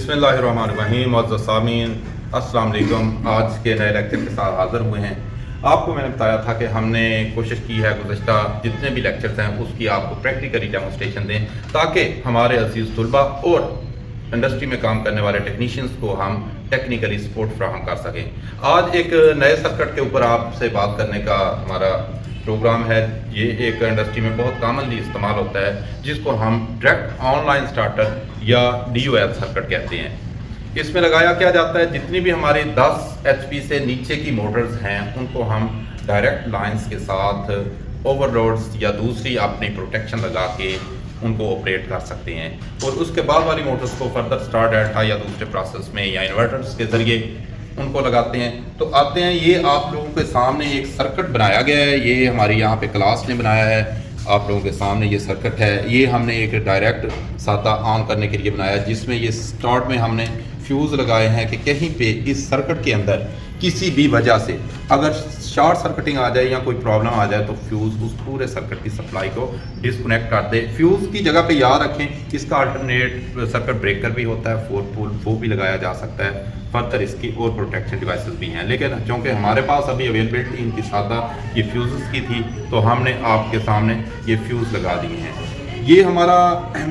बिस्मिल्लाहिर्रहमानिर्रहीम मुअज़्ज़ज़ सामीन अस्सलाम वालेकुम। आज के नए लेक्चर के साथ हाज़िर हुए हैं। आपको मैंने बताया था कि हमने कोशिश की है गुज़श्ता जितने भी लेक्चर्स हैं उसकी आपको प्रैक्टिकली डेमोस्ट्रेशन दें ताकि हमारे अज़ीज़ तुलबा और इंडस्ट्री में काम करने वाले टेक्नीशियंस को हम टेक्निकली सपोर्ट फ्राहम कर सकें। आज एक नए सर्किट के ऊपर आपसे बात करने का हमारा प्रोग्राम है। ये एक इंडस्ट्री में बहुत कॉमनली इस्तेमाल होता है जिसको हम डायरेक्ट ऑनलाइन स्टार्टर या DOL सर्किट कहते हैं। इसमें लगाया क्या जाता है, जितनी भी हमारी 10 HP से नीचे की मोटर्स हैं उनको हम डायरेक्ट लाइंस के साथ ओवरलोड्स या दूसरी अपनी प्रोटेक्शन लगा के उनको ऑपरेट कर सकते हैं और उसके बाद वाली मोटर्स को फर्दर स्टार डेल्टा या दूसरे प्रोसेस में या इन्वर्टर्स के ज़रिए उनको लगाते हैं। तो आते हैं, ये आप लोगों के सामने एक सर्किट बनाया गया है। ये हमारी यहाँ पे क्लास ने बनाया है, आप लोगों के सामने ये सर्किट है। ये हमने एक डायरेक्ट सादा ऑन करने के लिए बनाया है जिसमें ये स्टार्ट में हमने फ्यूज़ लगाए हैं कि कहीं पे इस सर्किट के अंदर किसी भी वजह से अगर शॉर्ट सर्किटिंग आ जाए या कोई प्रॉब्लम आ जाए तो फ्यूज़ उस पूरे सर्किट की सप्लाई को डिस्कनेक्ट कर दे। फ्यूज़ की जगह पे याद रखें इसका अल्टरनेट सर्किट ब्रेकर भी होता है, 4 पोल, वो भी लगाया जा सकता है। फर्दर इसकी और प्रोटेक्शन डिवाइसेस भी हैं, लेकिन चूँकि हमारे पास अभी अवेलेबिलिटी इनकी सादा ये फ्यूज़ की थी तो हमने आपके सामने ये फ्यूज़ लगा दिए हैं। ये हमारा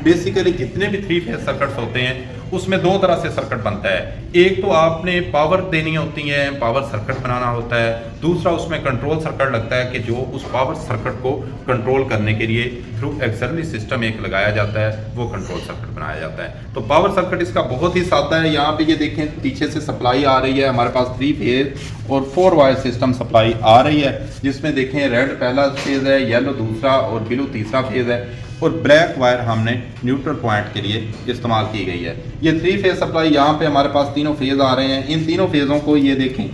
बेसिकली जितने भी 3 फेज सर्किट्स होते हैं उसमें 2 तरह से सर्किट बनता है। एक तो आपने पावर देनी होती है, पावर सर्किट बनाना होता है। दूसरा उसमें कंट्रोल सर्किट लगता है कि जो उस पावर सर्किट को कंट्रोल करने के लिए थ्रू एक्सटर्नल सिस्टम एक लगाया जाता है, वो कंट्रोल सर्किट बनाया जाता है। तो पावर सर्किट इसका बहुत ही सादा है। यहाँ पे ये देखें पीछे से सप्लाई आ रही है, हमारे पास 3 फेज और 4 वायर सिस्टम सप्लाई आ रही है जिसमें देखें रेड पहला फेज है, येलो दूसरा और ब्लू तीसरा फेज है और ब्लैक वायर हमने न्यूट्रल पॉइंट के लिए इस्तेमाल की गई है। ये 3 फेज सप्लाई यहाँ पे हमारे पास तीनों फेज आ रहे हैं। इन तीनों फेज़ों को ये देखें,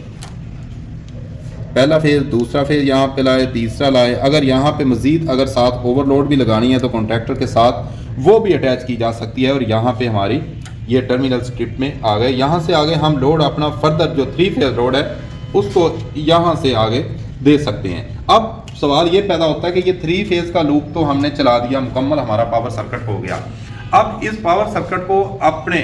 पहला फेज, दूसरा फेज यहाँ पे लाए, तीसरा लाए। अगर यहाँ पे मजीद अगर साथ ओवरलोड भी लगानी है तो कॉन्ट्रैक्टर के साथ वो भी अटैच की जा सकती है। और यहाँ पे हमारी ये टर्मिनल स्ट्रिप में आ गए। यहाँ से आगे हम लोड अपना फर्दर जो 3 फेज लोड है उसको यहाँ से आगे दे सकते हैं। अब सवाल ये पैदा होता है कि ये 3 फेज का लूप तो हमने चला दिया, मुकम्मल हमारा पावर सर्किट हो गया। अब इस पावर सर्किट को अपने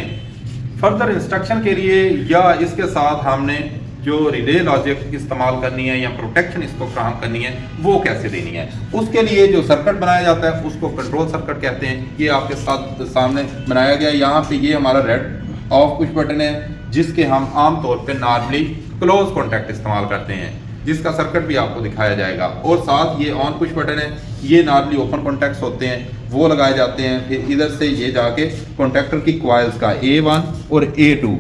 फर्दर इंस्ट्रक्शन के लिए या इसके साथ हमने जो रिले लॉजिक इस्तेमाल करनी है या प्रोटेक्शन इसको फ्राहम करनी है वो कैसे देनी है, उसके लिए जो सर्किट बनाया जाता है उसको कंट्रोल सर्किट कहते हैं। ये आपके साथ सामने बनाया गया। यहाँ पे ये हमारा रेड ऑफ पुश बटन है जिसके हम आम तौर पे नॉर्मली क्लोज कॉन्टैक्ट इस्तेमाल करते हैं, जिसका सर्किट भी आपको दिखाया जाएगा। और साथ ये ऑन पुश बटन है, ये नॉर्मली ओपन कॉन्टैक्ट्स होते हैं वो लगाए जाते हैं। फिर इधर से ये जाके कॉन्टैक्टर की कॉइल्स का A1 और A2,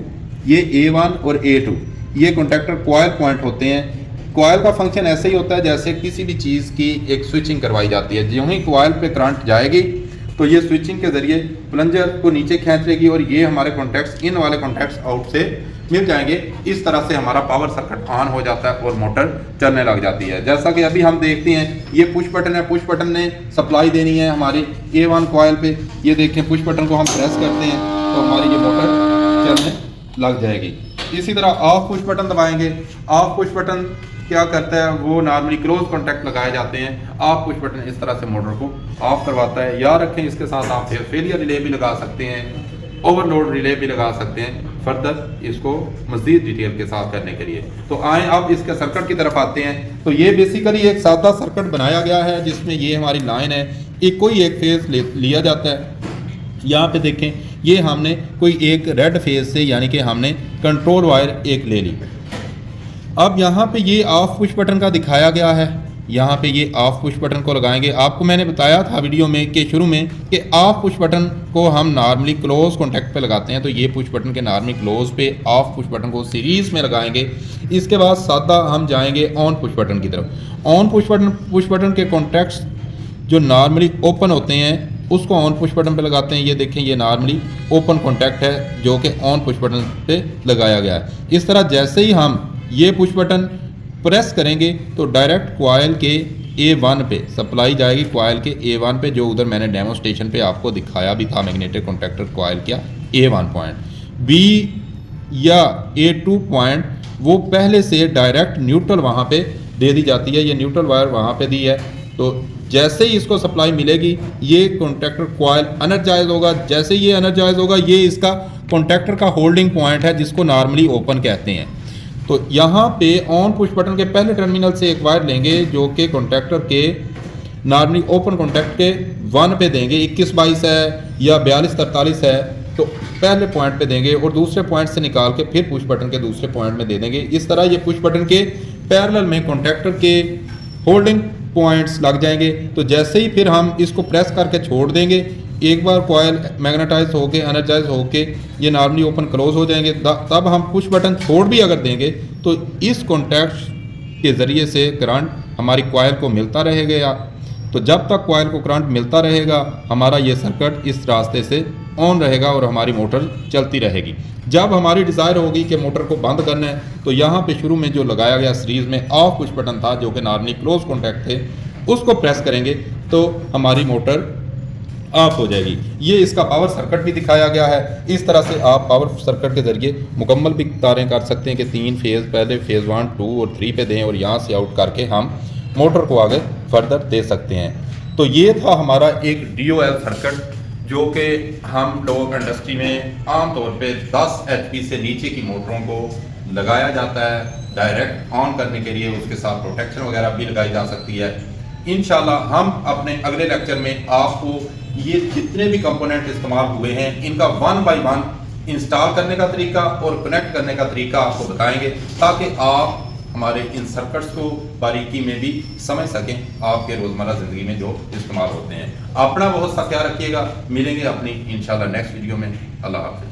ये A1 और A2 ये कॉन्टैक्टर कॉइल पॉइंट होते हैं। कॉइल का फंक्शन ऐसे ही होता है जैसे किसी भी चीज़ की एक स्विचिंग करवाई जाती है। जो ही कॉइल पे करंट जाएगी तो ये स्विचिंग के जरिए प्लंजर को नीचे खींच लेगी और ये हमारे कॉन्टैक्ट्स इन वाले कॉन्टैक्ट्स आउट से मिल जाएंगे। इस तरह से हमारा पावर सर्किट ऑन हो जाता है और मोटर चलने लग जाती है। जैसा कि अभी हम देखते हैं ये पुश बटन है, पुश बटन ने सप्लाई देनी है हमारी A1 कॉइल पे। ये देखें पुश बटन को हम प्रेस करते हैं तो हमारी ये मोटर चलने लग जाएगी। इसी तरह ऑफ पुश बटन दबाएंगे। ऑफ पुश बटन क्या करता है, वो नॉर्मली क्लोज कॉन्टैक्ट लगाए जाते हैं। ऑफ पुश बटन इस तरह से मोटर को ऑफ करवाता है। याद रखें इसके साथ आप फेलियर रिले भी लगा सकते हैं, ओवरलोड रिले भी लगा सकते हैं फर्दर इसको मज़ीद डिटेल के साथ करने के लिए। तो आए अब इसके सर्किट की तरफ आते हैं। तो ये बेसिकली एक सादा सर्किट बनाया गया है जिसमें ये हमारी लाइन है, कोई एक फेज लिया जाता है। यहाँ पे देखें ये हमने कोई एक रेड फेज से यानी कि हमने कंट्रोल वायर एक ले ली। अब यहाँ पे ये ऑफ पुश बटन का दिखाया गया है, यहाँ पे ये ऑफ पुश बटन को लगाएंगे। आपको मैंने बताया था वीडियो में कि शुरू में कि ऑफ पुश बटन को हम नॉर्मली क्लोज कॉन्टैक्ट पे लगाते हैं, तो ये पुश बटन के नॉर्मली क्लोज पे ऑफ पुश बटन को सीरीज में लगाएंगे। इसके बाद सादा हम जाएंगे ऑन पुश बटन की तरफ। ऑन पुश बटन के कॉन्टैक्ट्स जो नॉर्मली ओपन होते हैं उसको ऑन पुश बटन पे लगाते हैं। ये देखें ये नॉर्मली ओपन कॉन्टैक्ट है जो कि ऑन पुश बटन पे लगाया गया है। इस तरह जैसे ही हम ये पुश बटन प्रेस करेंगे तो डायरेक्ट कॉइल के A1 पे सप्लाई जाएगी, कॉइल के A1 पे, जो उधर मैंने डेमोस्ट्रेशन पे आपको दिखाया भी था मैग्नेटिक कॉन्टैक्टर कॉइल क्या A1 पॉइंट। B या A2 पॉइंट वो पहले से डायरेक्ट न्यूट्रल वहाँ पे दे दी जाती है। ये न्यूट्रल वायर वहाँ पे दी है तो जैसे ही इसको सप्लाई मिलेगी ये कॉन्टैक्टर कॉइल एनर्जाइज होगा। जैसे ही ये एनर्जाइज होगा ये इसका कॉन्टैक्टर का होल्डिंग पॉइंट है जिसको नॉर्मली ओपन कहते हैं। तो यहाँ पे ऑन पुश बटन के पहले टर्मिनल से एक वायर लेंगे जो कि कॉन्टैक्टर के नॉर्मली ओपन कॉन्टैक्ट के 1 पे देंगे, 21-22 है या 42-43 है, तो पहले पॉइंट पे देंगे और दूसरे पॉइंट से निकाल के फिर पुश बटन के दूसरे पॉइंट में दे देंगे। इस तरह ये पुश बटन के पैरेलल में कॉन्टैक्टर के होल्डिंग पॉइंट्स लग जाएंगे। तो जैसे ही फिर हम इसको प्रेस करके छोड़ देंगे, एक बार कॉयल मैग्नेटाइज होके एनर्जाइज होके ये नॉर्मली ओपन क्लोज हो जाएंगे। तब हम पुश बटन छोड़ भी अगर देंगे तो इस कॉन्टैक्ट के ज़रिए से करंट हमारी कॉयल को मिलता रहेगा। तो जब तक कॉयल को करंट मिलता रहेगा हमारा ये सर्किट इस रास्ते से ऑन रहेगा और हमारी मोटर चलती रहेगी। जब हमारी डिज़ायर होगी कि मोटर को बंद करना है तो यहाँ पे शुरू में जो लगाया गया सीरीज़ में ऑफ पुश बटन था जो कि नॉर्मली क्लोज कॉन्टैक्ट थे, उसको प्रेस करेंगे तो हमारी मोटर ऑफ हो जाएगी। ये इसका पावर सर्किट भी दिखाया गया है। इस तरह से आप पावर सर्किट के ज़रिए मुकम्मल भी तारें कर सकते हैं कि 3 फेज़ पहले फेज़ 1, 2 और 3 पे दें और यहाँ से आउट करके हम मोटर को आगे फर्दर दे सकते हैं। तो ये था हमारा एक DOL सर्किट जो कि हम लोग इंडस्ट्री में आम तौर पे 10 HP से नीचे की मोटरों को लगाया जाता है डायरेक्ट ऑन करने के लिए। उसके साथ प्रोटेक्शन वगैरह भी लगाई जा सकती है। इंशाल्लाह हम अपने अगले लेक्चर में आपको ये जितने भी कंपोनेंट इस्तेमाल हुए हैं इनका 1 बाय 1 इंस्टॉल करने का तरीका और कनेक्ट करने का तरीका आपको बताएंगे ताकि आप हमारे इन सर्किट्स को बारीकी में भी समझ सकें आपके रोज़मर्रा ज़िंदगी में जो इस्तेमाल होते हैं। अपना बहुत सा ख्याल रखिएगा। मिलेंगे अपनी इंशाल्लाह नेक्स्ट वीडियो में। अल्लाह हाफ़िज़।